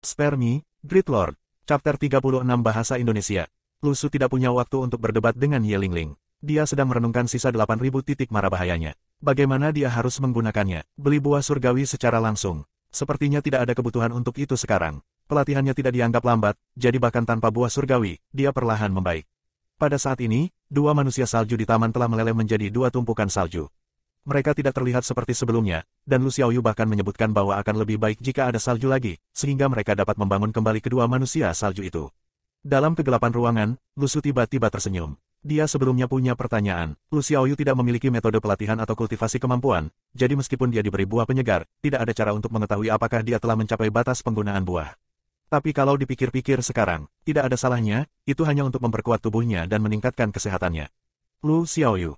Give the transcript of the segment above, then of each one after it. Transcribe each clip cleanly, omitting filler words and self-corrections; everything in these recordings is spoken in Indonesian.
Spare me, Great Lord. Chapter 36 Bahasa Indonesia. Lu Su tidak punya waktu untuk berdebat dengan Ye Lingling. Dia sedang merenungkan sisa 8.000 titik mara bahayanya. Bagaimana dia harus menggunakannya? Beli buah surgawi secara langsung. Sepertinya tidak ada kebutuhan untuk itu sekarang. Pelatihannya tidak dianggap lambat, jadi bahkan tanpa buah surgawi, dia perlahan membaik. Pada saat ini, dua manusia salju di taman telah meleleh menjadi dua tumpukan salju. Mereka tidak terlihat seperti sebelumnya, dan Lu Xiaoyu bahkan menyebutkan bahwa akan lebih baik jika ada salju lagi, sehingga mereka dapat membangun kembali kedua manusia salju itu. Dalam kegelapan ruangan, Lu Su tiba-tiba tersenyum. Dia sebelumnya punya pertanyaan. Lu Xiaoyu tidak memiliki metode pelatihan atau kultivasi kemampuan, jadi meskipun dia diberi buah penyegar, tidak ada cara untuk mengetahui apakah dia telah mencapai batas penggunaan buah. Tapi kalau dipikir-pikir sekarang, tidak ada salahnya, itu hanya untuk memperkuat tubuhnya dan meningkatkan kesehatannya. Lu Xiaoyu,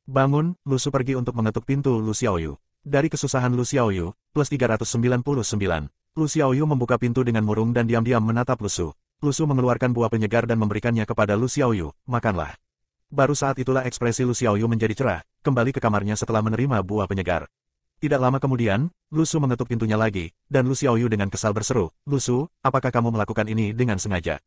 bangun. Lu Su pergi untuk mengetuk pintu Lu Xiaoyu. Dari kesusahan Lu Xiaoyu, plus 399. Lu Xiaoyu membuka pintu dengan murung dan diam-diam menatap Lu Su. Lu Su mengeluarkan buah penyegar dan memberikannya kepada Lu Xiaoyu. Makanlah. Baru saat itulah ekspresi Lu Xiaoyu menjadi cerah, kembali ke kamarnya setelah menerima buah penyegar. Tidak lama kemudian, Lu Su mengetuk pintunya lagi, dan Lu Xiaoyu dengan kesal berseru, "Lu Su, apakah kamu melakukan ini dengan sengaja?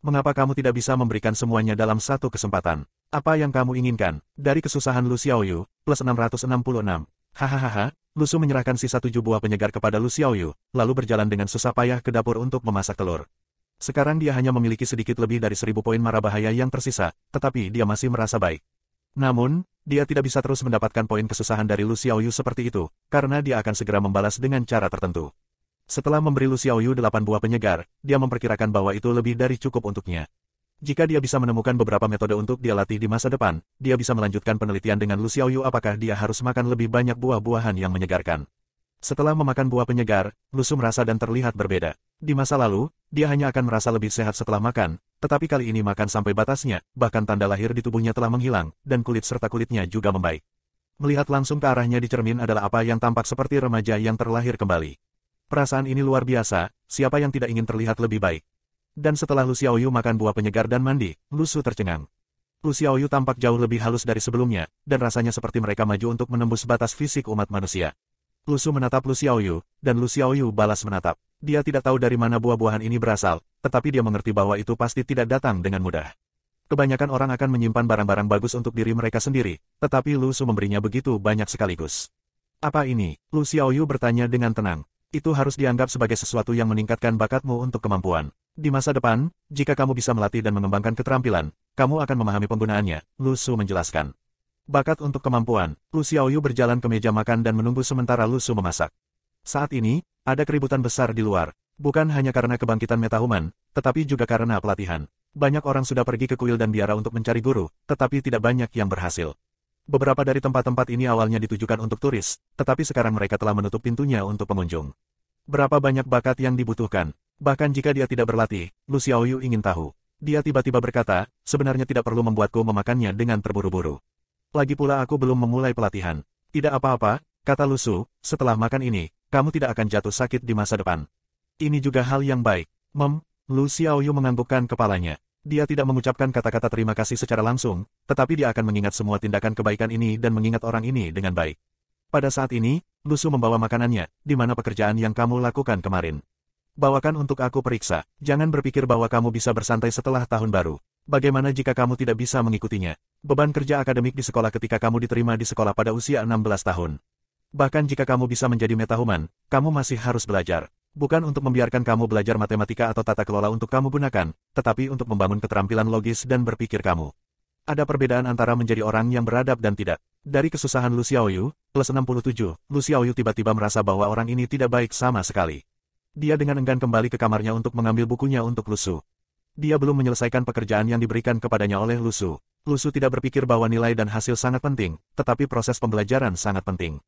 Mengapa kamu tidak bisa memberikan semuanya dalam satu kesempatan? Apa yang kamu inginkan?" Dari kesusahan Lu Xiaoyu, plus 666. Hahaha, Lu Su menyerahkan sisa 7 buah penyegar kepada Lu Xiaoyu, lalu berjalan dengan susah payah ke dapur untuk memasak telur. Sekarang dia hanya memiliki sedikit lebih dari 1000 poin mara bahaya yang tersisa, tetapi dia masih merasa baik. Namun, dia tidak bisa terus mendapatkan poin kesusahan dari Lu Xiaoyu seperti itu, karena dia akan segera membalas dengan cara tertentu. Setelah memberi Lu Xiaoyu 8 buah penyegar, dia memperkirakan bahwa itu lebih dari cukup untuknya. Jika dia bisa menemukan beberapa metode untuk dia latih di masa depan, dia bisa melanjutkan penelitian dengan Lu Xiaoyu apakah dia harus makan lebih banyak buah-buahan yang menyegarkan. Setelah memakan buah penyegar, Lu Su merasa dan terlihat berbeda. Di masa lalu, dia hanya akan merasa lebih sehat setelah makan, tetapi kali ini makan sampai batasnya, bahkan tanda lahir di tubuhnya telah menghilang, dan kulit serta kulitnya juga membaik. Melihat langsung ke arahnya di cermin adalah apa yang tampak seperti remaja yang terlahir kembali. Perasaan ini luar biasa, siapa yang tidak ingin terlihat lebih baik? Dan setelah Lu Xiaoyu makan buah penyegar dan mandi, Lu Su tercengang. Lu Xiaoyu tampak jauh lebih halus dari sebelumnya, dan rasanya seperti mereka maju untuk menembus batas fisik umat manusia. Lu Su menatap Lu Xiaoyu, dan Lu Xiaoyu balas menatap. Dia tidak tahu dari mana buah-buahan ini berasal, tetapi dia mengerti bahwa itu pasti tidak datang dengan mudah. Kebanyakan orang akan menyimpan barang-barang bagus untuk diri mereka sendiri, tetapi Lu Su memberinya begitu banyak sekaligus. Apa ini? Lu Xiaoyu bertanya dengan tenang. Itu harus dianggap sebagai sesuatu yang meningkatkan bakatmu untuk kemampuan. Di masa depan, jika kamu bisa melatih dan mengembangkan keterampilan, kamu akan memahami penggunaannya, Lu Su menjelaskan. Bakat untuk kemampuan, Lu Xiaoyu berjalan ke meja makan dan menunggu sementara Lu Su memasak. Saat ini, ada keributan besar di luar. Bukan hanya karena kebangkitan metahuman, tetapi juga karena pelatihan. Banyak orang sudah pergi ke kuil dan biara untuk mencari guru, tetapi tidak banyak yang berhasil. Beberapa dari tempat-tempat ini awalnya ditujukan untuk turis, tetapi sekarang mereka telah menutup pintunya untuk pengunjung. Berapa banyak bakat yang dibutuhkan? Bahkan jika dia tidak berlatih, Lu Xiaoyu ingin tahu. Dia tiba-tiba berkata, sebenarnya tidak perlu membuatku memakannya dengan terburu-buru. Lagi pula aku belum memulai pelatihan. Tidak apa-apa, kata Lu Su, setelah makan ini, kamu tidak akan jatuh sakit di masa depan. Ini juga hal yang baik. Lu Xiaoyu menganggukkan kepalanya. Dia tidak mengucapkan kata-kata terima kasih secara langsung, tetapi dia akan mengingat semua tindakan kebaikan ini dan mengingat orang ini dengan baik. Pada saat ini, Lu Su membawa makanannya, di mana pekerjaan yang kamu lakukan kemarin. Bawakan untuk aku periksa. Jangan berpikir bahwa kamu bisa bersantai setelah tahun baru. Bagaimana jika kamu tidak bisa mengikutinya? Beban kerja akademik di sekolah ketika kamu diterima di sekolah pada usia 16 tahun. Bahkan jika kamu bisa menjadi metahuman, kamu masih harus belajar. Bukan untuk membiarkan kamu belajar matematika atau tata kelola untuk kamu gunakan, tetapi untuk membangun keterampilan logis dan berpikir kamu. Ada perbedaan antara menjadi orang yang beradab dan tidak. Dari kesusahan Lu Xiaoyu, plus 67, Lu Xiaoyu tiba-tiba merasa bahwa orang ini tidak baik sama sekali. Dia dengan enggan kembali ke kamarnya untuk mengambil bukunya untuk Lu Su. Dia belum menyelesaikan pekerjaan yang diberikan kepadanya oleh Lu Su. Lu Su tidak berpikir bahwa nilai dan hasil sangat penting, tetapi proses pembelajaran sangat penting.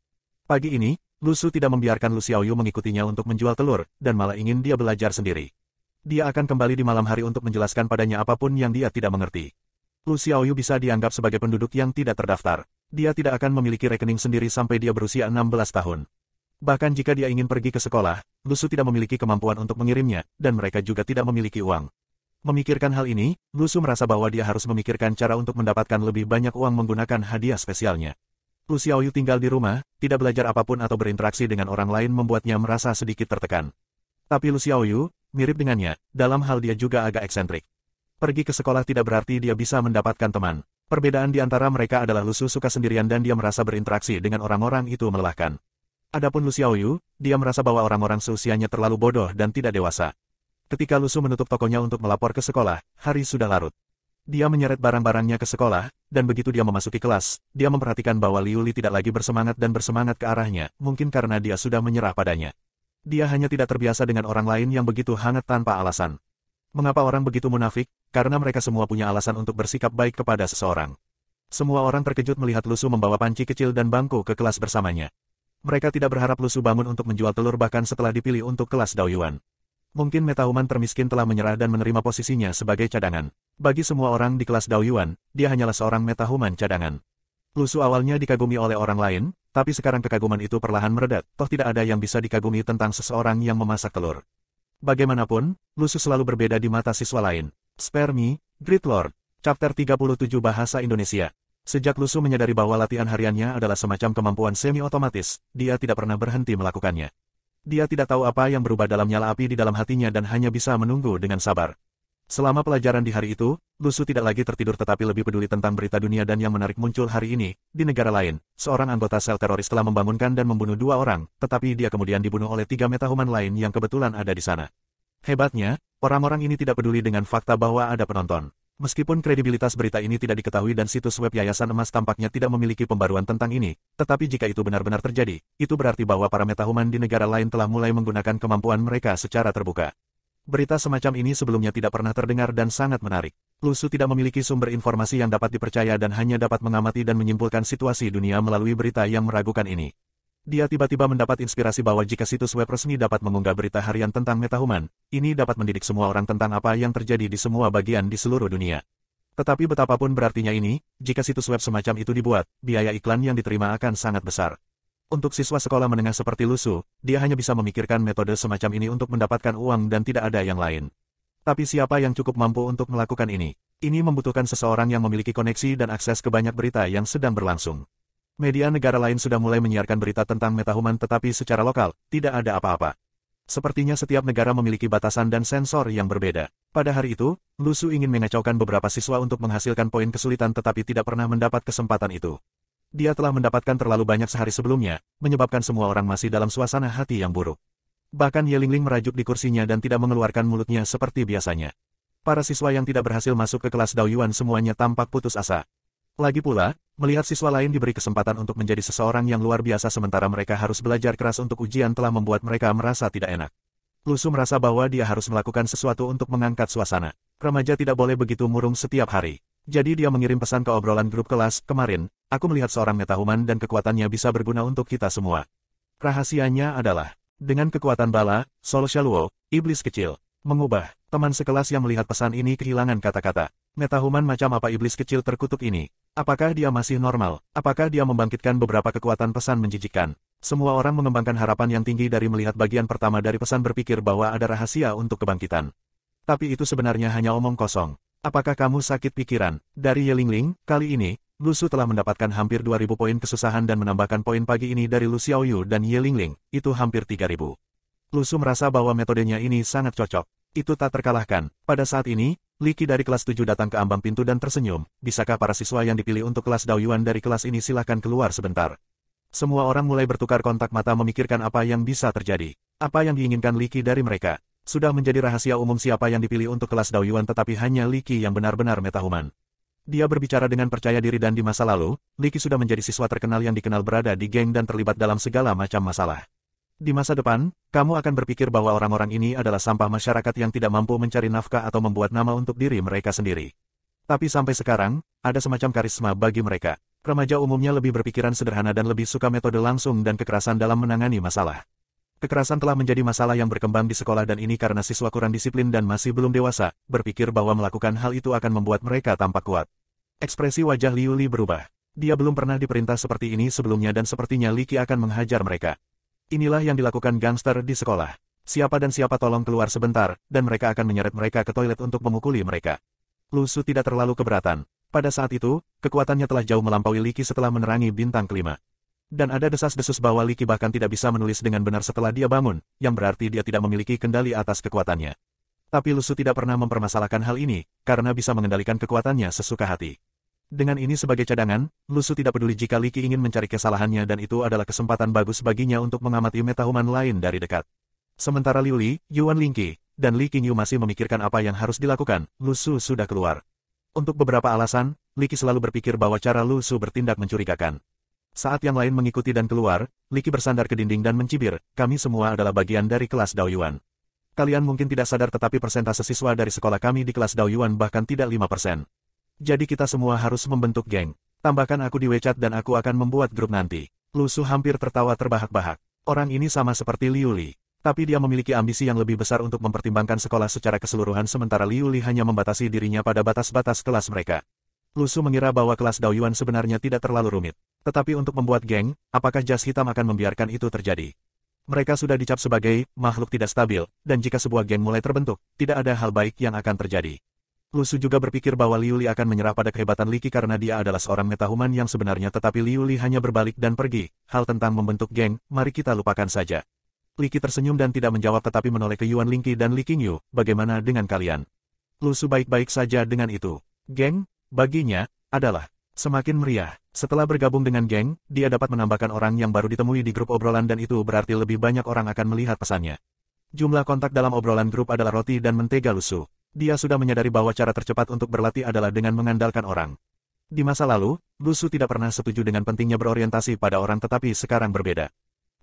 Pagi ini, Lu Su tidak membiarkan Lu Xiaoyu mengikutinya untuk menjual telur, dan malah ingin dia belajar sendiri. Dia akan kembali di malam hari untuk menjelaskan padanya apapun yang dia tidak mengerti. Lu Xiaoyu bisa dianggap sebagai penduduk yang tidak terdaftar. Dia tidak akan memiliki rekening sendiri sampai dia berusia 16 tahun. Bahkan jika dia ingin pergi ke sekolah, Lu Su tidak memiliki kemampuan untuk mengirimnya, dan mereka juga tidak memiliki uang. Memikirkan hal ini, Lu Su merasa bahwa dia harus memikirkan cara untuk mendapatkan lebih banyak uang menggunakan hadiah spesialnya. Lu Xiaoyu tinggal di rumah, tidak belajar apapun atau berinteraksi dengan orang lain membuatnya merasa sedikit tertekan. Tapi Lu Xiaoyu, mirip dengannya, dalam hal dia juga agak eksentrik. Pergi ke sekolah tidak berarti dia bisa mendapatkan teman. Perbedaan di antara mereka adalah Lu Su suka sendirian dan dia merasa berinteraksi dengan orang-orang itu melelahkan. Adapun Lu Xiaoyu, dia merasa bahwa orang-orang seusianya terlalu bodoh dan tidak dewasa. Ketika Lu Su menutup tokonya untuk melapor ke sekolah, hari sudah larut. Dia menyeret barang-barangnya ke sekolah, dan begitu dia memasuki kelas, dia memperhatikan bahwa Liu Li tidak lagi bersemangat dan bersemangat ke arahnya, mungkin karena dia sudah menyerah padanya. Dia hanya tidak terbiasa dengan orang lain yang begitu hangat tanpa alasan. Mengapa orang begitu munafik? Karena mereka semua punya alasan untuk bersikap baik kepada seseorang. Semua orang terkejut melihat Lu Su membawa panci kecil dan bangku ke kelas bersamanya. Mereka tidak berharap Lu Su bangun untuk menjual telur bahkan setelah dipilih untuk kelas Daoyuan. Mungkin metahuman termiskin telah menyerah dan menerima posisinya sebagai cadangan. Bagi semua orang di kelas Daoyuan, dia hanyalah seorang metahuman cadangan. Lu Su awalnya dikagumi oleh orang lain, tapi sekarang kekaguman itu perlahan meredat, toh tidak ada yang bisa dikagumi tentang seseorang yang memasak telur. Bagaimanapun, Lu Su selalu berbeda di mata siswa lain. Spare me, Great Lord. Chapter 37 Bahasa Indonesia. Sejak Lu Su menyadari bahwa latihan hariannya adalah semacam kemampuan semi-otomatis, dia tidak pernah berhenti melakukannya. Dia tidak tahu apa yang berubah dalam nyala api di dalam hatinya dan hanya bisa menunggu dengan sabar. Selama pelajaran di hari itu, Lu Su tidak lagi tertidur tetapi lebih peduli tentang berita dunia dan yang menarik muncul hari ini. Di negara lain, seorang anggota sel teroris telah membangunkan dan membunuh 2 orang, tetapi dia kemudian dibunuh oleh 3 metahuman lain yang kebetulan ada di sana. Hebatnya, orang-orang ini tidak peduli dengan fakta bahwa ada penonton. Meskipun kredibilitas berita ini tidak diketahui dan situs web Yayasan Emas tampaknya tidak memiliki pembaruan tentang ini, tetapi jika itu benar-benar terjadi, itu berarti bahwa para metahuman di negara lain telah mulai menggunakan kemampuan mereka secara terbuka. Berita semacam ini sebelumnya tidak pernah terdengar dan sangat menarik. Lu Su tidak memiliki sumber informasi yang dapat dipercaya dan hanya dapat mengamati dan menyimpulkan situasi dunia melalui berita yang meragukan ini. Dia tiba-tiba mendapat inspirasi bahwa jika situs web resmi dapat mengunggah berita harian tentang metahuman, ini dapat mendidik semua orang tentang apa yang terjadi di semua bagian di seluruh dunia. Tetapi betapapun berartinya ini, jika situs web semacam itu dibuat, biaya iklan yang diterima akan sangat besar. Untuk siswa sekolah menengah seperti Lu Su, dia hanya bisa memikirkan metode semacam ini untuk mendapatkan uang dan tidak ada yang lain. Tapi siapa yang cukup mampu untuk melakukan ini? Ini membutuhkan seseorang yang memiliki koneksi dan akses ke banyak berita yang sedang berlangsung. Media negara lain sudah mulai menyiarkan berita tentang metahuman tetapi secara lokal, tidak ada apa-apa. Sepertinya setiap negara memiliki batasan dan sensor yang berbeda. Pada hari itu, Lu Su ingin mengacaukan beberapa siswa untuk menghasilkan poin kesulitan tetapi tidak pernah mendapat kesempatan itu. Dia telah mendapatkan terlalu banyak sehari sebelumnya, menyebabkan semua orang masih dalam suasana hati yang buruk. Bahkan Ye Lingling merajuk di kursinya dan tidak mengeluarkan mulutnya seperti biasanya. Para siswa yang tidak berhasil masuk ke kelas Daoyuan semuanya tampak putus asa. Lagi pula, melihat siswa lain diberi kesempatan untuk menjadi seseorang yang luar biasa sementara mereka harus belajar keras untuk ujian telah membuat mereka merasa tidak enak. Lu Su merasa bahwa dia harus melakukan sesuatu untuk mengangkat suasana. Remaja tidak boleh begitu murung setiap hari. Jadi dia mengirim pesan ke obrolan grup kelas, kemarin, aku melihat seorang metahuman dan kekuatannya bisa berguna untuk kita semua. Rahasianya adalah, dengan kekuatan bala, Sol Shaluo, iblis kecil, mengubah. Teman sekelas yang melihat pesan ini kehilangan kata-kata. Metahuman macam apa iblis kecil terkutuk ini? Apakah dia masih normal? Apakah dia membangkitkan beberapa kekuatan pesan menjijikkan? Semua orang mengembangkan harapan yang tinggi dari melihat bagian pertama dari pesan berpikir bahwa ada rahasia untuk kebangkitan. Tapi itu sebenarnya hanya omong kosong. Apakah kamu sakit pikiran? Dari Ye Lingling, kali ini, Lu Su telah mendapatkan hampir 2.000 poin kesusahan dan menambahkan poin pagi ini dari Lu Xiaoyu dan Ye Lingling, itu hampir 3.000. Lu Su merasa bahwa metodenya ini sangat cocok. Itu tak terkalahkan. Pada saat ini, Li Qi dari kelas 7 datang ke ambang pintu dan tersenyum. Bisakah para siswa yang dipilih untuk kelas Daoyuan dari kelas ini silakan keluar sebentar. Semua orang mulai bertukar kontak mata memikirkan apa yang bisa terjadi. Apa yang diinginkan Li Qi dari mereka. Sudah menjadi rahasia umum siapa yang dipilih untuk kelas Daoyuan tetapi hanya Li Qi yang benar-benar metahuman. Dia berbicara dengan percaya diri dan di masa lalu, Li Qi sudah menjadi siswa terkenal yang dikenal berada di geng dan terlibat dalam segala macam masalah. Di masa depan, kamu akan berpikir bahwa orang-orang ini adalah sampah masyarakat yang tidak mampu mencari nafkah atau membuat nama untuk diri mereka sendiri. Tapi sampai sekarang, ada semacam karisma bagi mereka. Remaja umumnya lebih berpikiran sederhana dan lebih suka metode langsung dan kekerasan dalam menangani masalah. Kekerasan telah menjadi masalah yang berkembang di sekolah dan ini karena siswa kurang disiplin dan masih belum dewasa, berpikir bahwa melakukan hal itu akan membuat mereka tampak kuat. Ekspresi wajah Liu Li berubah. Dia belum pernah diperintah seperti ini sebelumnya dan sepertinya Li Qi akan menghajar mereka. Inilah yang dilakukan gangster di sekolah. Siapa dan siapa tolong keluar sebentar, dan mereka akan menyeret mereka ke toilet untuk memukuli mereka. Lu Su tidak terlalu keberatan. Pada saat itu, kekuatannya telah jauh melampaui Li Qi setelah menerangi bintang kelima. Dan ada desas-desus bahwa Li Qi bahkan tidak bisa menulis dengan benar setelah dia bangun, yang berarti dia tidak memiliki kendali atas kekuatannya. Tapi Lu Su tidak pernah mempermasalahkan hal ini, karena bisa mengendalikan kekuatannya sesuka hati. Dengan ini sebagai cadangan, Lu Su tidak peduli jika Li Qi ingin mencari kesalahannya dan itu adalah kesempatan bagus baginya untuk mengamati metahuman lain dari dekat. Sementara Liu Li, Yuan Lingqi, dan Li Qingyu masih memikirkan apa yang harus dilakukan, Lu Su sudah keluar. Untuk beberapa alasan, Li Qi selalu berpikir bahwa cara Lu Su bertindak mencurigakan. Saat yang lain mengikuti dan keluar, Li Qi bersandar ke dinding dan mencibir, kami semua adalah bagian dari kelas Daoyuan. Kalian mungkin tidak sadar tetapi persentase siswa dari sekolah kami di kelas Daoyuan bahkan tidak 5%. Jadi kita semua harus membentuk geng. Tambahkan aku di WeChat dan aku akan membuat grup nanti. Lu Su hampir tertawa terbahak-bahak. Orang ini sama seperti Liu Li. Tapi dia memiliki ambisi yang lebih besar untuk mempertimbangkan sekolah secara keseluruhan sementara Liu Li hanya membatasi dirinya pada batas-batas kelas mereka. Lu Su mengira bahwa kelas Daoyuan sebenarnya tidak terlalu rumit. Tetapi untuk membuat geng, apakah jas hitam akan membiarkan itu terjadi? Mereka sudah dicap sebagai makhluk tidak stabil, dan jika sebuah geng mulai terbentuk, tidak ada hal baik yang akan terjadi. Lu Su juga berpikir bahwa Liu Li akan menyerah pada kehebatan Li Qi karena dia adalah seorang metahuman yang sebenarnya tetapi Liu Li hanya berbalik dan pergi. Hal tentang membentuk geng, mari kita lupakan saja. Li Qi tersenyum dan tidak menjawab tetapi menoleh ke Yuan Lingqi dan Li Qingyu, bagaimana dengan kalian? Lu Su baik-baik saja dengan itu. Geng, baginya, adalah semakin meriah. Setelah bergabung dengan geng, dia dapat menambahkan orang yang baru ditemui di grup obrolan dan itu berarti lebih banyak orang akan melihat pesannya. Jumlah kontak dalam obrolan grup adalah roti dan mentega Lu Su. Dia sudah menyadari bahwa cara tercepat untuk berlatih adalah dengan mengandalkan orang. Di masa lalu, Lu Su tidak pernah setuju dengan pentingnya berorientasi pada orang tetapi sekarang berbeda.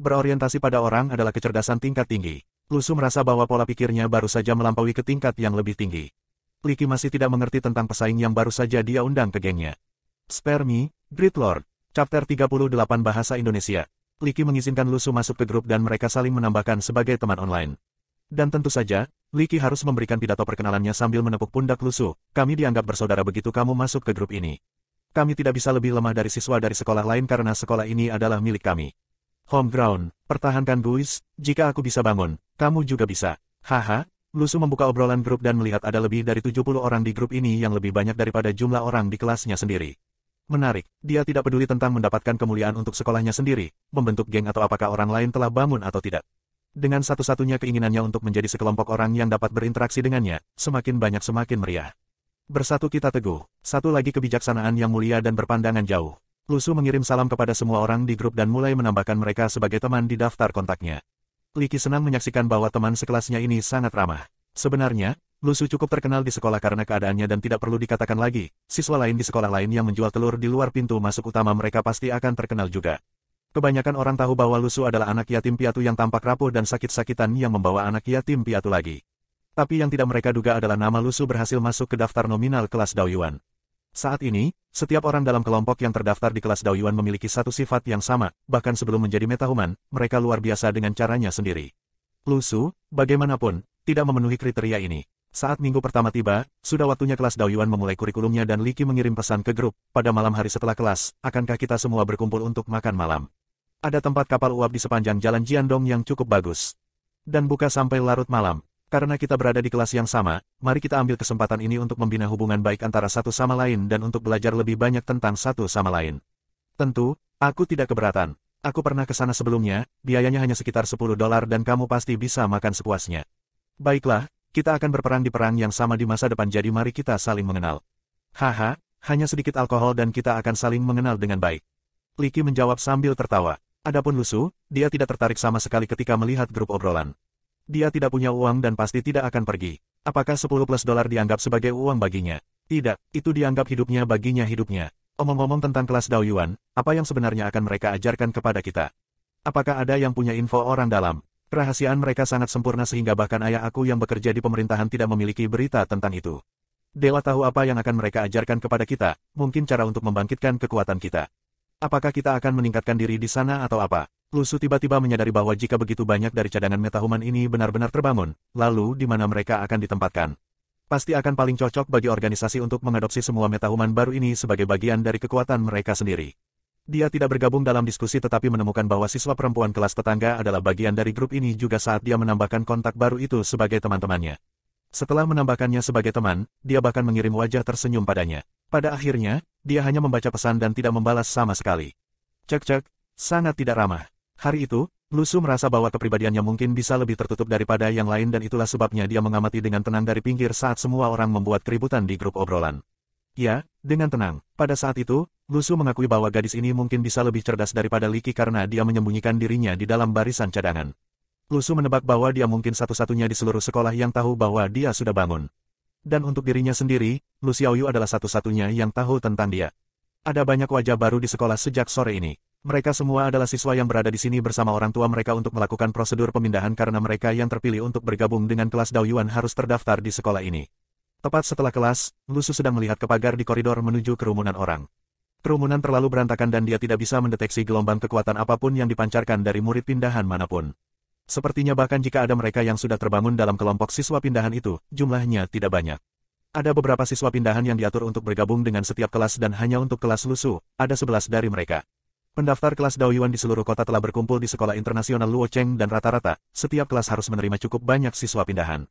Berorientasi pada orang adalah kecerdasan tingkat tinggi. Lu Su merasa bahwa pola pikirnya baru saja melampaui ke tingkat yang lebih tinggi. Li Qi masih tidak mengerti tentang pesaing yang baru saja dia undang ke gengnya. Spare me, Great Lord. Chapter 38 Bahasa Indonesia. Li Qi mengizinkan Lu Su masuk ke grup dan mereka saling menambahkan sebagai teman online. Dan tentu saja, Li Qi harus memberikan pidato perkenalannya sambil menepuk pundak Lu Su. Kami dianggap bersaudara begitu kamu masuk ke grup ini. Kami tidak bisa lebih lemah dari siswa dari sekolah lain karena sekolah ini adalah milik kami. Home ground, pertahankan guys, jika aku bisa bangun, kamu juga bisa. Haha, Lu Su membuka obrolan grup dan melihat ada lebih dari 70 orang di grup ini yang lebih banyak daripada jumlah orang di kelasnya sendiri. Menarik, dia tidak peduli tentang mendapatkan kemuliaan untuk sekolahnya sendiri, membentuk geng atau apakah orang lain telah bangun atau tidak. Dengan satu-satunya keinginannya untuk menjadi sekelompok orang yang dapat berinteraksi dengannya, semakin banyak semakin meriah. Bersatu kita teguh, satu lagi kebijaksanaan yang mulia dan berpandangan jauh. Lu Su mengirim salam kepada semua orang di grup dan mulai menambahkan mereka sebagai teman di daftar kontaknya. Li Qi senang menyaksikan bahwa teman sekelasnya ini sangat ramah. Sebenarnya, Lu Su cukup terkenal di sekolah karena keadaannya dan tidak perlu dikatakan lagi, siswa lain di sekolah lain yang menjual telur di luar pintu masuk utama mereka pasti akan terkenal juga. Kebanyakan orang tahu bahwa Lu Su adalah anak yatim piatu yang tampak rapuh dan sakit-sakitan yang membawa anak yatim piatu lagi. Tapi yang tidak mereka duga adalah nama Lu Su berhasil masuk ke daftar nominal kelas Daoyuan. Saat ini, setiap orang dalam kelompok yang terdaftar di kelas Daoyuan memiliki satu sifat yang sama, bahkan sebelum menjadi metahuman, mereka luar biasa dengan caranya sendiri. Lu Su, bagaimanapun, tidak memenuhi kriteria ini. Saat minggu pertama tiba, sudah waktunya kelas Daoyuan memulai kurikulumnya dan Li Qi mengirim pesan ke grup, pada malam hari setelah kelas, akankah kita semua berkumpul untuk makan malam? Ada tempat kapal uap di sepanjang jalan Jiandong yang cukup bagus. Dan buka sampai larut malam. Karena kita berada di kelas yang sama, mari kita ambil kesempatan ini untuk membina hubungan baik antara satu sama lain dan untuk belajar lebih banyak tentang satu sama lain. Tentu, aku tidak keberatan. Aku pernah ke sana sebelumnya, biayanya hanya sekitar $10 dan kamu pasti bisa makan sepuasnya. Baiklah, kita akan berperang di perang yang sama di masa depan jadi mari kita saling mengenal. Haha, hanya sedikit alkohol dan kita akan saling mengenal dengan baik. Li Qi menjawab sambil tertawa. Adapun Lu Su, dia tidak tertarik sama sekali ketika melihat grup obrolan. Dia tidak punya uang dan pasti tidak akan pergi. Apakah $10+ dianggap sebagai uang baginya? Tidak, itu dianggap hidupnya baginya hidupnya. Omong-omong tentang kelas Daoyuan, apa yang sebenarnya akan mereka ajarkan kepada kita? Apakah ada yang punya info orang dalam? Kerahasiaan mereka sangat sempurna sehingga bahkan ayah aku yang bekerja di pemerintahan tidak memiliki berita tentang itu. Dewa tahu apa yang akan mereka ajarkan kepada kita, mungkin cara untuk membangkitkan kekuatan kita. Apakah kita akan meningkatkan diri di sana atau apa? Lu Su tiba-tiba menyadari bahwa jika begitu banyak dari cadangan metahuman ini benar-benar terbangun, lalu di mana mereka akan ditempatkan? Pasti akan paling cocok bagi organisasi untuk mengadopsi semua metahuman baru ini sebagai bagian dari kekuatan mereka sendiri. Dia tidak bergabung dalam diskusi tetapi menemukan bahwa siswa perempuan kelas tetangga adalah bagian dari grup ini juga saat dia menambahkan kontak baru itu sebagai teman-temannya. Setelah menambahkannya sebagai teman, dia bahkan mengirim wajah tersenyum padanya. Pada akhirnya, dia hanya membaca pesan dan tidak membalas sama sekali. Cek-cek, Sangat tidak ramah. Hari itu, Lusu merasa bahwa kepribadiannya mungkin bisa lebih tertutup daripada yang lain dan itulah sebabnya dia mengamati dengan tenang dari pinggir saat semua orang membuat keributan di grup obrolan. Ya, dengan tenang. Pada saat itu, Lusu mengakui bahwa gadis ini mungkin bisa lebih cerdas daripada Liki karena dia menyembunyikan dirinya di dalam barisan cadangan. Lusu menebak bahwa dia mungkin satu-satunya di seluruh sekolah yang tahu bahwa dia sudah bangun. Dan untuk dirinya sendiri, Lu Xiaoyu adalah satu-satunya yang tahu tentang dia. Ada banyak wajah baru di sekolah sejak sore ini. Mereka semua adalah siswa yang berada di sini bersama orang tua mereka untuk melakukan prosedur pemindahan karena mereka yang terpilih untuk bergabung dengan kelas Daoyuan harus terdaftar di sekolah ini. Tepat setelah kelas, Lusu sedang melihat ke pagar di koridor menuju kerumunan orang. Kerumunan terlalu berantakan dan dia tidak bisa mendeteksi gelombang kekuatan apapun yang dipancarkan dari murid pindahan manapun. Sepertinya bahkan jika ada mereka yang sudah terbangun dalam kelompok siswa pindahan itu, jumlahnya tidak banyak. Ada beberapa siswa pindahan yang diatur untuk bergabung dengan setiap kelas dan hanya untuk kelas Lusu, ada 11 dari mereka. Pendaftar kelas Daoyuan di seluruh kota telah berkumpul di Sekolah Internasional Luocheng dan rata-rata, setiap kelas harus menerima cukup banyak siswa pindahan.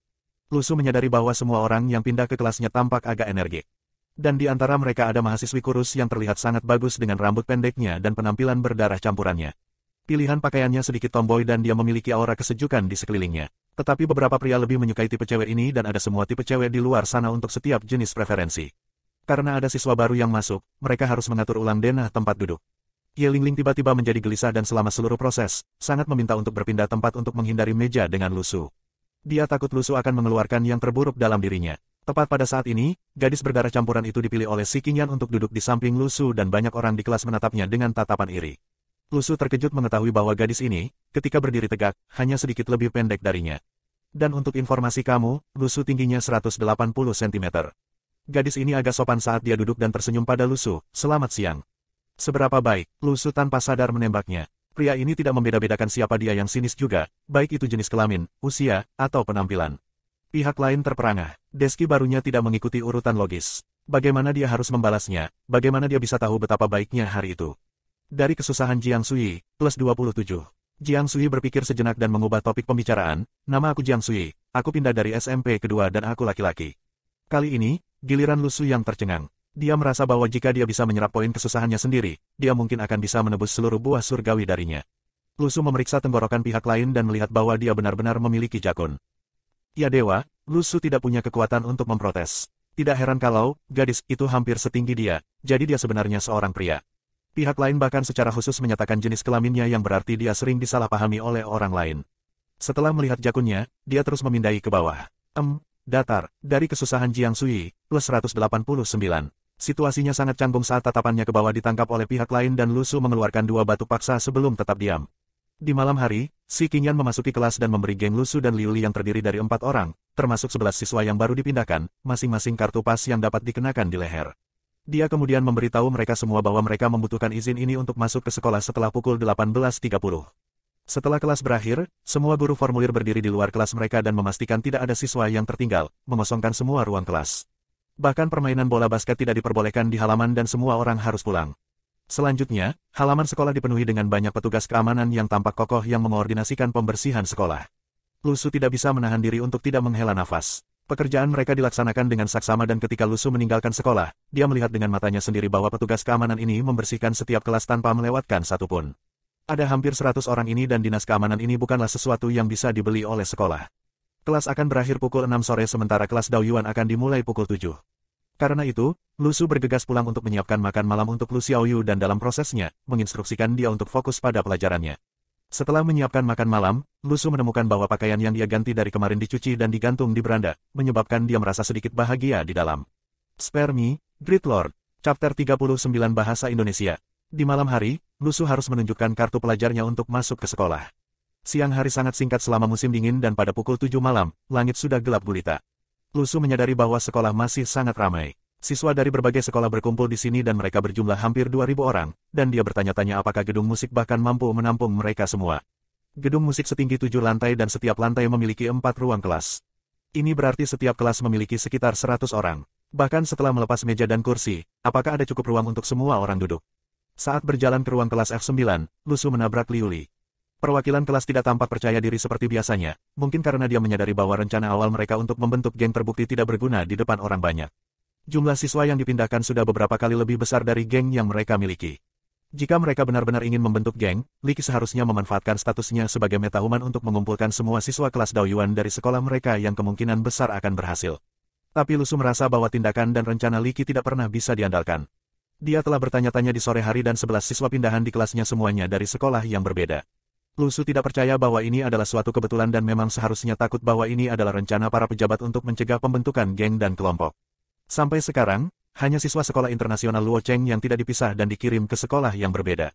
Lusu menyadari bahwa semua orang yang pindah ke kelasnya tampak agak energik. Dan di antara mereka ada mahasiswi kurus yang terlihat sangat bagus dengan rambut pendeknya dan penampilan berdarah campurannya. Pilihan pakaiannya sedikit tomboy dan dia memiliki aura kesejukan di sekelilingnya. Tetapi beberapa pria lebih menyukai tipe cewek ini dan ada semua tipe cewek di luar sana untuk setiap jenis preferensi. Karena ada siswa baru yang masuk, mereka harus mengatur ulang denah tempat duduk. Ye Lingling tiba-tiba menjadi gelisah dan selama seluruh proses, sangat meminta untuk berpindah tempat untuk menghindari meja dengan Lusu. Dia takut Lusu akan mengeluarkan yang terburuk dalam dirinya. Tepat pada saat ini, gadis berdarah campuran itu dipilih oleh Si Qingyan untuk duduk di samping Lusu dan banyak orang di kelas menatapnya dengan tatapan iri. Lusu terkejut mengetahui bahwa gadis ini, ketika berdiri tegak, hanya sedikit lebih pendek darinya. Dan untuk informasi kamu, Lusu tingginya 180 cm. Gadis ini agak sopan saat dia duduk dan tersenyum pada Lusu, "Selamat siang." Seberapa baik, Lusu tanpa sadar menembaknya. Pria ini tidak membeda-bedakan siapa dia yang sinis juga, baik itu jenis kelamin, usia, atau penampilan. Pihak lain terperangah. Deski barunya tidak mengikuti urutan logis. Bagaimana dia harus membalasnya, bagaimana dia bisa tahu betapa baiknya hari itu. Dari kesusahan Jiang Sui, plus 27. Jiang Sui berpikir sejenak dan mengubah topik pembicaraan, "Nama aku Jiang Sui, aku pindah dari SMP kedua dan aku laki-laki." Kali ini, giliran Lusu yang tercengang. Dia merasa bahwa jika dia bisa menyerap poin kesusahannya sendiri, dia mungkin akan bisa menebus seluruh buah surgawi darinya. Lusu memeriksa tenggorokan pihak lain dan melihat bahwa dia benar-benar memiliki jakun. Ya dewa, Lusu tidak punya kekuatan untuk memprotes. Tidak heran kalau, gadis itu hampir setinggi dia, jadi dia sebenarnya seorang pria. Pihak lain bahkan secara khusus menyatakan jenis kelaminnya yang berarti dia sering disalahpahami oleh orang lain. Setelah melihat jakunnya, dia terus memindai ke bawah. Datar, dari kesusahan Jiang Sui, plus 189. Situasinya sangat canggung saat tatapannya ke bawah ditangkap oleh pihak lain dan Lusu mengeluarkan 2 batu paksa sebelum tetap diam. Di malam hari, Si Qingyan memasuki kelas dan memberi geng Lusu dan Liuli yang terdiri dari 4 orang, termasuk 11 siswa yang baru dipindahkan, masing-masing kartu pas yang dapat dikenakan di leher. Dia kemudian memberitahu mereka semua bahwa mereka membutuhkan izin ini untuk masuk ke sekolah setelah pukul 18.30. Setelah kelas berakhir, semua guru formulir berdiri di luar kelas mereka dan memastikan tidak ada siswa yang tertinggal, mengosongkan semua ruang kelas. Bahkan permainan bola basket tidak diperbolehkan di halaman dan semua orang harus pulang. Selanjutnya, halaman sekolah dipenuhi dengan banyak petugas keamanan yang tampak kokoh yang mengordinasikan pembersihan sekolah. Lusu tidak bisa menahan diri untuk tidak menghela nafas. Pekerjaan mereka dilaksanakan dengan saksama dan ketika Lusu meninggalkan sekolah, dia melihat dengan matanya sendiri bahwa petugas keamanan ini membersihkan setiap kelas tanpa melewatkan satupun. Ada hampir 100 orang ini dan dinas keamanan ini bukanlah sesuatu yang bisa dibeli oleh sekolah. Kelas akan berakhir pukul 6 sore sementara kelas Daoyuan akan dimulai pukul 7. Karena itu, Lusu bergegas pulang untuk menyiapkan makan malam untuk Lu Xiaoyu dan dalam prosesnya, menginstruksikan dia untuk fokus pada pelajarannya. Setelah menyiapkan makan malam, Lusu menemukan bahwa pakaian yang dia ganti dari kemarin dicuci dan digantung di beranda, menyebabkan dia merasa sedikit bahagia di dalam. Spare me, Great Lord. Chapter 39 Bahasa Indonesia. Di malam hari, Lusu harus menunjukkan kartu pelajarnya untuk masuk ke sekolah. Siang hari sangat singkat selama musim dingin dan pada pukul 7 malam, langit sudah gelap gulita. Lusu menyadari bahwa sekolah masih sangat ramai. Siswa dari berbagai sekolah berkumpul di sini dan mereka berjumlah hampir 2.000 orang, dan dia bertanya-tanya apakah gedung musik bahkan mampu menampung mereka semua. Gedung musik setinggi 7 lantai dan setiap lantai memiliki 4 ruang kelas. Ini berarti setiap kelas memiliki sekitar 100 orang. Bahkan setelah melepas meja dan kursi, apakah ada cukup ruang untuk semua orang duduk? Saat berjalan ke ruang kelas F9, Lusu menabrak Liuli. Perwakilan kelas tidak tampak percaya diri seperti biasanya, mungkin karena dia menyadari bahwa rencana awal mereka untuk membentuk geng terbukti tidak berguna di depan orang banyak. Jumlah siswa yang dipindahkan sudah beberapa kali lebih besar dari geng yang mereka miliki. Jika mereka benar-benar ingin membentuk geng, Li Qi seharusnya memanfaatkan statusnya sebagai metahuman untuk mengumpulkan semua siswa kelas Daoyuan dari sekolah mereka yang kemungkinan besar akan berhasil. Tapi Lu Su merasa bahwa tindakan dan rencana Li Qi tidak pernah bisa diandalkan. Dia telah bertanya-tanya di sore hari dan 11 siswa pindahan di kelasnya semuanya dari sekolah yang berbeda. Lu Su tidak percaya bahwa ini adalah suatu kebetulan dan memang seharusnya takut bahwa ini adalah rencana para pejabat untuk mencegah pembentukan geng dan kelompok. Sampai sekarang, hanya siswa sekolah internasional Luo Cheng yang tidak dipisah dan dikirim ke sekolah yang berbeda.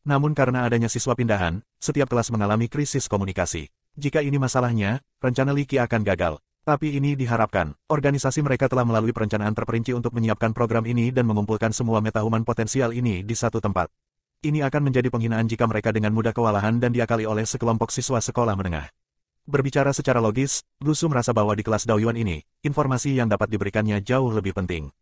Namun karena adanya siswa pindahan, setiap kelas mengalami krisis komunikasi. Jika ini masalahnya, rencana Li Qi akan gagal. Tapi ini diharapkan, organisasi mereka telah melalui perencanaan terperinci untuk menyiapkan program ini dan mengumpulkan semua metahuman potensial ini di satu tempat. Ini akan menjadi penghinaan jika mereka dengan mudah kewalahan dan diakali oleh sekelompok siswa sekolah menengah. Berbicara secara logis, Lu Su merasa bahwa di kelas Daoyuan ini, informasi yang dapat diberikannya jauh lebih penting.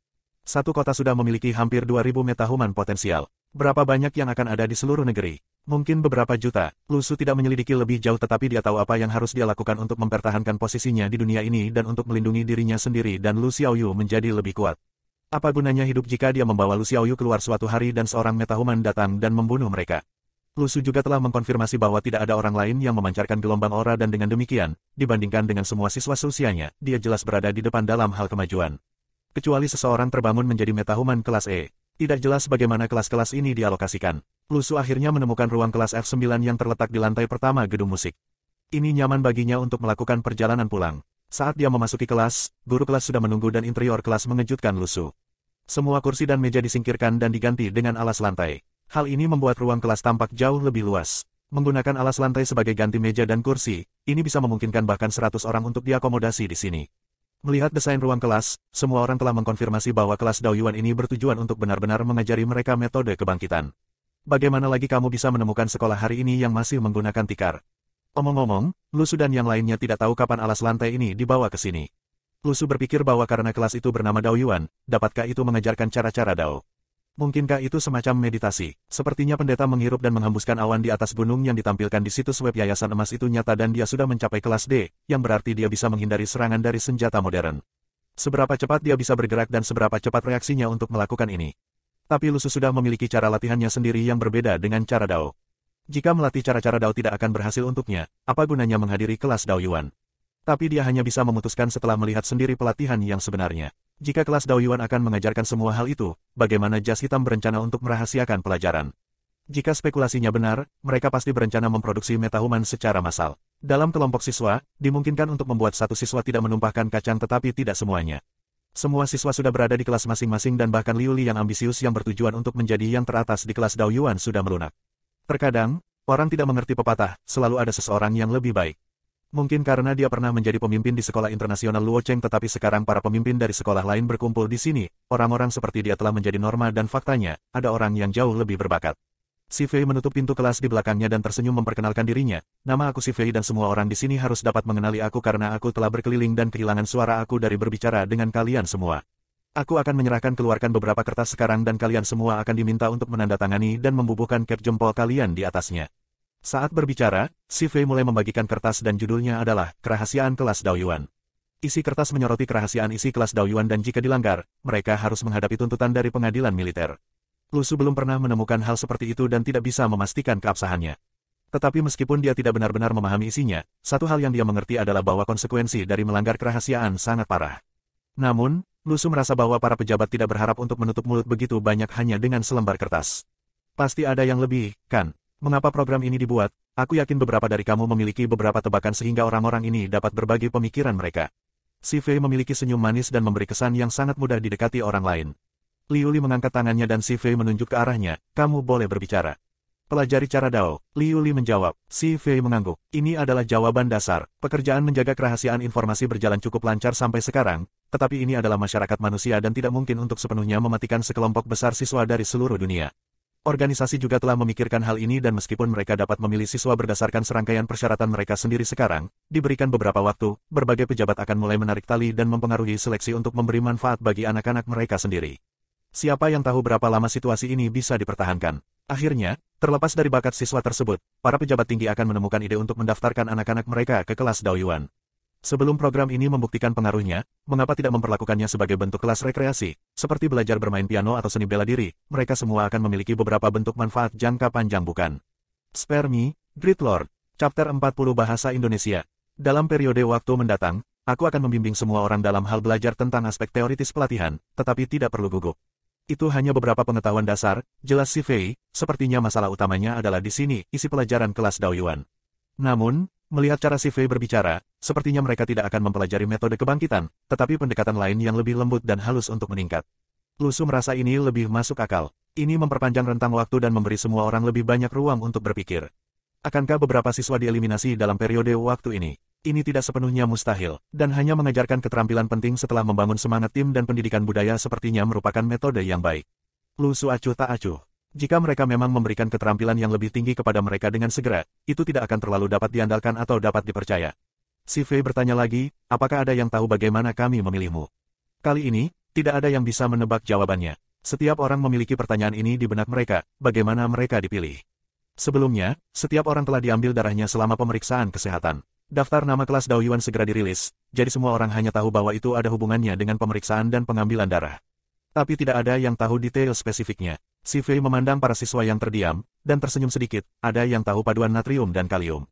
Satu kota sudah memiliki hampir 2.000 metahuman potensial. Berapa banyak yang akan ada di seluruh negeri? Mungkin beberapa juta. Lu Su tidak menyelidiki lebih jauh tetapi dia tahu apa yang harus dia lakukan untuk mempertahankan posisinya di dunia ini dan untuk melindungi dirinya sendiri dan Lu Xiaoyu menjadi lebih kuat. Apa gunanya hidup jika dia membawa Lu Xiaoyu keluar suatu hari dan seorang metahuman datang dan membunuh mereka? Lu Su juga telah mengkonfirmasi bahwa tidak ada orang lain yang memancarkan gelombang aura dan dengan demikian, dibandingkan dengan semua siswa seusianya, dia jelas berada di depan dalam hal kemajuan. Kecuali seseorang terbangun menjadi metahuman kelas E. Tidak jelas bagaimana kelas-kelas ini dialokasikan. Lu Su akhirnya menemukan ruang kelas F9 yang terletak di lantai pertama gedung musik. Ini nyaman baginya untuk melakukan perjalanan pulang. Saat dia memasuki kelas, guru kelas sudah menunggu dan interior kelas mengejutkan Lu Su. Semua kursi dan meja disingkirkan dan diganti dengan alas lantai. Hal ini membuat ruang kelas tampak jauh lebih luas. Menggunakan alas lantai sebagai ganti meja dan kursi, ini bisa memungkinkan bahkan 100 orang untuk diakomodasi di sini. Melihat desain ruang kelas, semua orang telah mengkonfirmasi bahwa kelas Daoyuan ini bertujuan untuk benar-benar mengajari mereka metode kebangkitan. Bagaimana lagi kamu bisa menemukan sekolah hari ini yang masih menggunakan tikar? Omong-omong, Lu Su dan yang lainnya tidak tahu kapan alas lantai ini dibawa ke sini. Lu Su berpikir bahwa karena kelas itu bernama Daoyuan, dapatkah itu mengajarkan cara-cara Dao? Mungkinkah itu semacam meditasi? Sepertinya pendeta menghirup dan menghembuskan awan di atas gunung yang ditampilkan di situs web Yayasan Emas itu nyata dan dia sudah mencapai kelas D, yang berarti dia bisa menghindari serangan dari senjata modern. Seberapa cepat dia bisa bergerak dan seberapa cepat reaksinya untuk melakukan ini. Tapi Lu Su sudah memiliki cara latihannya sendiri yang berbeda dengan cara Dao. Jika melatih cara-cara Dao tidak akan berhasil untuknya, apa gunanya menghadiri kelas Daoyuan? Tapi dia hanya bisa memutuskan setelah melihat sendiri pelatihan yang sebenarnya. Jika kelas Daoyuan akan mengajarkan semua hal itu, bagaimana jas hitam berencana untuk merahasiakan pelajaran? Jika spekulasinya benar, mereka pasti berencana memproduksi metahuman secara massal. Dalam kelompok siswa, dimungkinkan untuk membuat satu siswa tidak menumpahkan kacang tetapi tidak semuanya. Semua siswa sudah berada di kelas masing-masing dan bahkan Liu Li yang ambisius yang bertujuan untuk menjadi yang teratas di kelas Daoyuan sudah melunak. Terkadang, orang tidak mengerti pepatah, selalu ada seseorang yang lebih baik. Mungkin karena dia pernah menjadi pemimpin di sekolah internasional Luo Cheng tetapi sekarang para pemimpin dari sekolah lain berkumpul di sini, orang-orang seperti dia telah menjadi norma dan faktanya, ada orang yang jauh lebih berbakat. Si Fei menutup pintu kelas di belakangnya dan tersenyum memperkenalkan dirinya, nama aku Si Fei dan semua orang di sini harus dapat mengenali aku karena aku telah berkeliling dan kehilangan suara aku dari berbicara dengan kalian semua. Aku akan menyerahkan keluarkan beberapa kertas sekarang dan kalian semua akan diminta untuk menandatangani dan membubuhkan cap jempol kalian di atasnya. Saat berbicara, Si Fei mulai membagikan kertas dan judulnya adalah Kerahasiaan Kelas Daoyuan. Isi kertas menyoroti kerahasiaan isi kelas Daoyuan dan jika dilanggar, mereka harus menghadapi tuntutan dari pengadilan militer. Lu Su belum pernah menemukan hal seperti itu dan tidak bisa memastikan keabsahannya. Tetapi meskipun dia tidak benar-benar memahami isinya, satu hal yang dia mengerti adalah bahwa konsekuensi dari melanggar kerahasiaan sangat parah. Namun, Lu Su merasa bahwa para pejabat tidak berharap untuk menutup mulut begitu banyak hanya dengan selembar kertas. Pasti ada yang lebih, kan? Mengapa program ini dibuat? Aku yakin beberapa dari kamu memiliki beberapa tebakan sehingga orang-orang ini dapat berbagi pemikiran mereka. Si Fei memiliki senyum manis dan memberi kesan yang sangat mudah didekati orang lain. Liu Li mengangkat tangannya dan Si Fei menunjuk ke arahnya, kamu boleh berbicara. Pelajari cara Dao, Liu Li menjawab. Si Fei mengangguk. Ini adalah jawaban dasar. Pekerjaan menjaga kerahasiaan informasi berjalan cukup lancar sampai sekarang, tetapi ini adalah masyarakat manusia dan tidak mungkin untuk sepenuhnya mematikan sekelompok besar siswa dari seluruh dunia. Organisasi juga telah memikirkan hal ini dan meskipun mereka dapat memilih siswa berdasarkan serangkaian persyaratan mereka sendiri sekarang, diberikan beberapa waktu, berbagai pejabat akan mulai menarik tali dan mempengaruhi seleksi untuk memberi manfaat bagi anak-anak mereka sendiri. Siapa yang tahu berapa lama situasi ini bisa dipertahankan? Akhirnya, terlepas dari bakat siswa tersebut, para pejabat tinggi akan menemukan ide untuk mendaftarkan anak-anak mereka ke kelas Daoyuan. Sebelum program ini membuktikan pengaruhnya, mengapa tidak memperlakukannya sebagai bentuk kelas rekreasi, seperti belajar bermain piano atau seni bela diri, mereka semua akan memiliki beberapa bentuk manfaat jangka panjang bukan? Spare Me, Great Lord. Chapter 40 Bahasa Indonesia. Dalam periode waktu mendatang, aku akan membimbing semua orang dalam hal belajar tentang aspek teoritis pelatihan, tetapi tidak perlu gugup. Itu hanya beberapa pengetahuan dasar, jelas si Fei, sepertinya masalah utamanya adalah di sini, isi pelajaran kelas Daoyuan. Namun, melihat cara si Fei berbicara, sepertinya mereka tidak akan mempelajari metode kebangkitan, tetapi pendekatan lain yang lebih lembut dan halus untuk meningkat. Lu Su merasa ini lebih masuk akal. Ini memperpanjang rentang waktu dan memberi semua orang lebih banyak ruang untuk berpikir. Akankah beberapa siswa dieliminasi dalam periode waktu ini? Ini tidak sepenuhnya mustahil, dan hanya mengajarkan keterampilan penting setelah membangun semangat tim dan pendidikan budaya sepertinya merupakan metode yang baik. Lu Su acuh tak acuh. Jika mereka memang memberikan keterampilan yang lebih tinggi kepada mereka dengan segera, itu tidak akan terlalu dapat diandalkan atau dapat dipercaya. Si Fei bertanya lagi, apakah ada yang tahu bagaimana kami memilihmu? Kali ini, tidak ada yang bisa menebak jawabannya. Setiap orang memiliki pertanyaan ini di benak mereka, bagaimana mereka dipilih. Sebelumnya, setiap orang telah diambil darahnya selama pemeriksaan kesehatan. Daftar nama kelas Daoyuan segera dirilis, jadi semua orang hanya tahu bahwa itu ada hubungannya dengan pemeriksaan dan pengambilan darah. Tapi tidak ada yang tahu detail spesifiknya. Si Fei memandang para siswa yang terdiam, dan tersenyum sedikit, ada yang tahu paduan natrium dan kalium.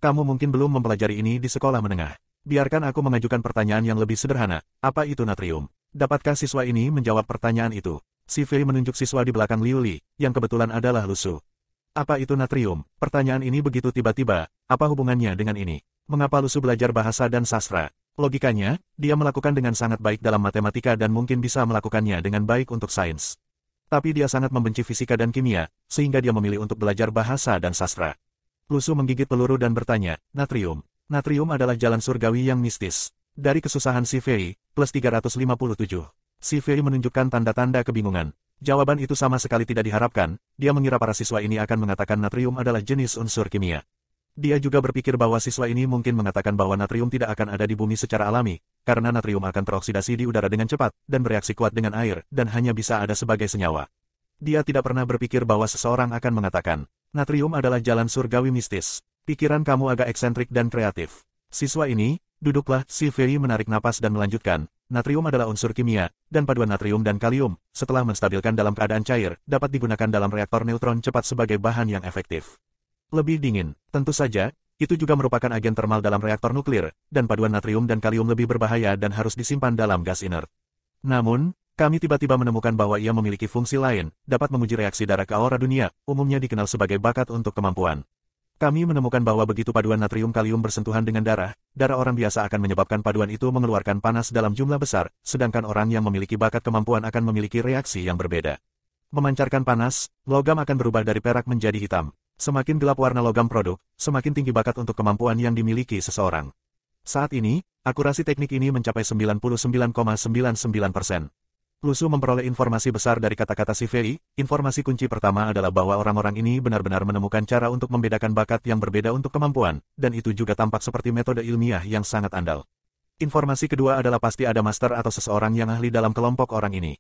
Kamu mungkin belum mempelajari ini di sekolah menengah. Biarkan aku mengajukan pertanyaan yang lebih sederhana, apa itu natrium? Dapatkah siswa ini menjawab pertanyaan itu? Si Fei menunjuk siswa di belakang Liu Li, yang kebetulan adalah Lu Su. Apa itu natrium? Pertanyaan ini begitu tiba-tiba, apa hubungannya dengan ini? Mengapa Lu Su belajar bahasa dan sastra? Logikanya, dia melakukan dengan sangat baik dalam matematika dan mungkin bisa melakukannya dengan baik untuk sains. Tapi dia sangat membenci fisika dan kimia, sehingga dia memilih untuk belajar bahasa dan sastra. Lu Su menggigit peluru dan bertanya, natrium. Natrium adalah jalan surgawi yang mistis. Dari kesusahan si Fei, plus 357. Si Fei menunjukkan tanda-tanda kebingungan. Jawaban itu sama sekali tidak diharapkan, dia mengira para siswa ini akan mengatakan natrium adalah jenis unsur kimia. Dia juga berpikir bahwa siswa ini mungkin mengatakan bahwa natrium tidak akan ada di bumi secara alami, karena natrium akan teroksidasi di udara dengan cepat, dan bereaksi kuat dengan air, dan hanya bisa ada sebagai senyawa. Dia tidak pernah berpikir bahwa seseorang akan mengatakan, natrium adalah jalan surgawi mistis. Pikiran kamu agak eksentrik dan kreatif. Siswa ini, duduklah, si Fei menarik napas dan melanjutkan, natrium adalah unsur kimia, dan paduan natrium dan kalium, setelah menstabilkan dalam keadaan cair, dapat digunakan dalam reaktor neutron cepat sebagai bahan yang efektif. Lebih dingin, tentu saja, itu juga merupakan agen termal dalam reaktor nuklir, dan paduan natrium dan kalium lebih berbahaya dan harus disimpan dalam gas inert. Namun, kami tiba-tiba menemukan bahwa ia memiliki fungsi lain, dapat menguji reaksi darah ke aura dunia, umumnya dikenal sebagai bakat untuk kemampuan. Kami menemukan bahwa begitu paduan natrium-kalium bersentuhan dengan darah orang biasa akan menyebabkan paduan itu mengeluarkan panas dalam jumlah besar, sedangkan orang yang memiliki bakat kemampuan akan memiliki reaksi yang berbeda. Memancarkan panas, logam akan berubah dari perak menjadi hitam. Semakin gelap warna logam produk, semakin tinggi bakat untuk kemampuan yang dimiliki seseorang. Saat ini, akurasi teknik ini mencapai 99,99%. Lu Su memperoleh informasi besar dari kata-kata si Fei. Informasi kunci pertama adalah bahwa orang-orang ini benar-benar menemukan cara untuk membedakan bakat yang berbeda untuk kemampuan, dan itu juga tampak seperti metode ilmiah yang sangat andal. Informasi kedua adalah pasti ada master atau seseorang yang ahli dalam kelompok orang ini.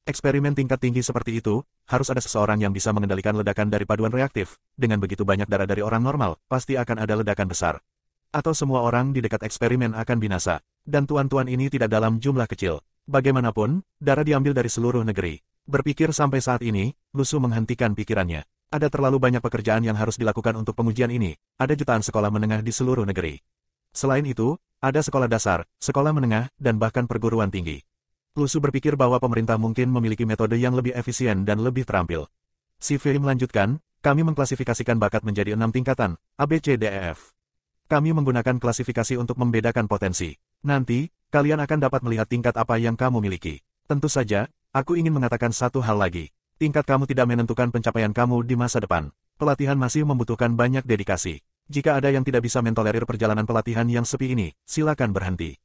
Eksperimen tingkat tinggi seperti itu, harus ada seseorang yang bisa mengendalikan ledakan dari paduan reaktif. Dengan begitu banyak darah dari orang normal, pasti akan ada ledakan besar. Atau semua orang di dekat eksperimen akan binasa. Dan tuan-tuan ini tidak dalam jumlah kecil. Bagaimanapun, darah diambil dari seluruh negeri. Berpikir sampai saat ini, Lu Su menghentikan pikirannya. Ada terlalu banyak pekerjaan yang harus dilakukan untuk pengujian ini. Ada jutaan sekolah menengah di seluruh negeri. Selain itu, ada sekolah dasar, sekolah menengah, dan bahkan perguruan tinggi. Lu Su berpikir bahwa pemerintah mungkin memiliki metode yang lebih efisien dan lebih terampil. Si Fei melanjutkan, kami mengklasifikasikan bakat menjadi 6 tingkatan, A, B, C, D, E, F. Kami menggunakan klasifikasi untuk membedakan potensi. Nanti, kalian akan dapat melihat tingkat apa yang kamu miliki. Tentu saja, aku ingin mengatakan satu hal lagi. Tingkat kamu tidak menentukan pencapaian kamu di masa depan. Pelatihan masih membutuhkan banyak dedikasi. Jika ada yang tidak bisa mentolerir perjalanan pelatihan yang sepi ini, silakan berhenti.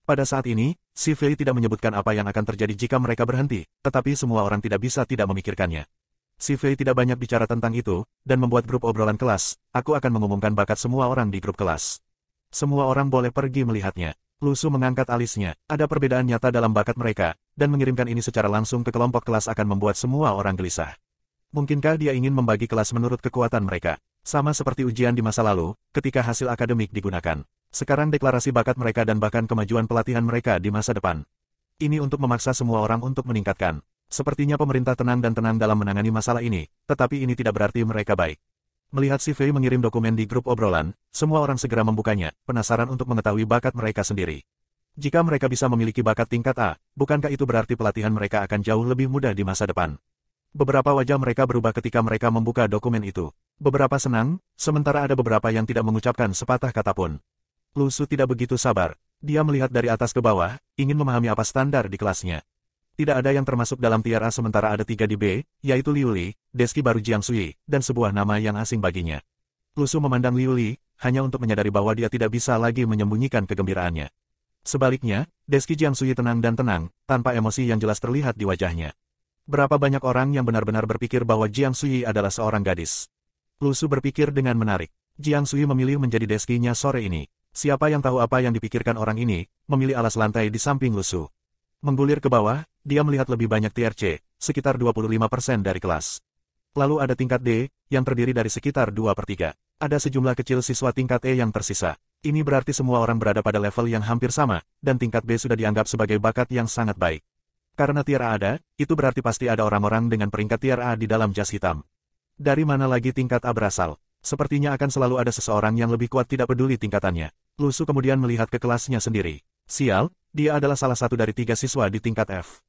Pada saat ini, si Fei tidak menyebutkan apa yang akan terjadi jika mereka berhenti, tetapi semua orang tidak bisa tidak memikirkannya. Si Fei tidak banyak bicara tentang itu, dan membuat grup obrolan kelas. Aku akan mengumumkan bakat semua orang di grup kelas. Semua orang boleh pergi melihatnya. Lu Su mengangkat alisnya. Ada perbedaan nyata dalam bakat mereka, dan mengirimkan ini secara langsung ke kelompok kelas akan membuat semua orang gelisah. Mungkinkah dia ingin membagi kelas menurut kekuatan mereka? Sama seperti ujian di masa lalu, ketika hasil akademik digunakan. Sekarang deklarasi bakat mereka dan bahkan kemajuan pelatihan mereka di masa depan. Ini untuk memaksa semua orang untuk meningkatkan. Sepertinya pemerintah tenang dan tenang dalam menangani masalah ini, tetapi ini tidak berarti mereka baik. Melihat si Fei mengirim dokumen di grup obrolan, semua orang segera membukanya, penasaran untuk mengetahui bakat mereka sendiri. Jika mereka bisa memiliki bakat tingkat A, bukankah itu berarti pelatihan mereka akan jauh lebih mudah di masa depan? Beberapa wajah mereka berubah ketika mereka membuka dokumen itu. Beberapa senang, sementara ada beberapa yang tidak mengucapkan sepatah kata pun. Lu Su tidak begitu sabar. Dia melihat dari atas ke bawah, ingin memahami apa standar di kelasnya. Tidak ada yang termasuk dalam tier A sementara ada 3 di B, yaitu Liu Li, Deski baru Jiang Sui, dan sebuah nama yang asing baginya. Lu Su memandang Liu Li, hanya untuk menyadari bahwa dia tidak bisa lagi menyembunyikan kegembiraannya. Sebaliknya, Deski Jiang Sui tenang dan tenang, tanpa emosi yang jelas terlihat di wajahnya. Berapa banyak orang yang benar-benar berpikir bahwa Jiang Sui adalah seorang gadis? Lu Su berpikir dengan menarik. Jiang Sui memilih menjadi deskinya sore ini. Siapa yang tahu apa yang dipikirkan orang ini, memilih alas lantai di samping Lu Su. Menggulir ke bawah, dia melihat lebih banyak tier C, sekitar 25% dari kelas. Lalu ada tingkat D, yang terdiri dari sekitar 2/3. Ada sejumlah kecil siswa tingkat E yang tersisa. Ini berarti semua orang berada pada level yang hampir sama, dan tingkat B sudah dianggap sebagai bakat yang sangat baik. Karena tier A ada, itu berarti pasti ada orang-orang dengan peringkat tier A di dalam jas hitam. Dari mana lagi tingkat A berasal? Sepertinya akan selalu ada seseorang yang lebih kuat tidak peduli tingkatannya. Lu Su kemudian melihat ke kelasnya sendiri. Sial, dia adalah salah satu dari 3 siswa di tingkat F.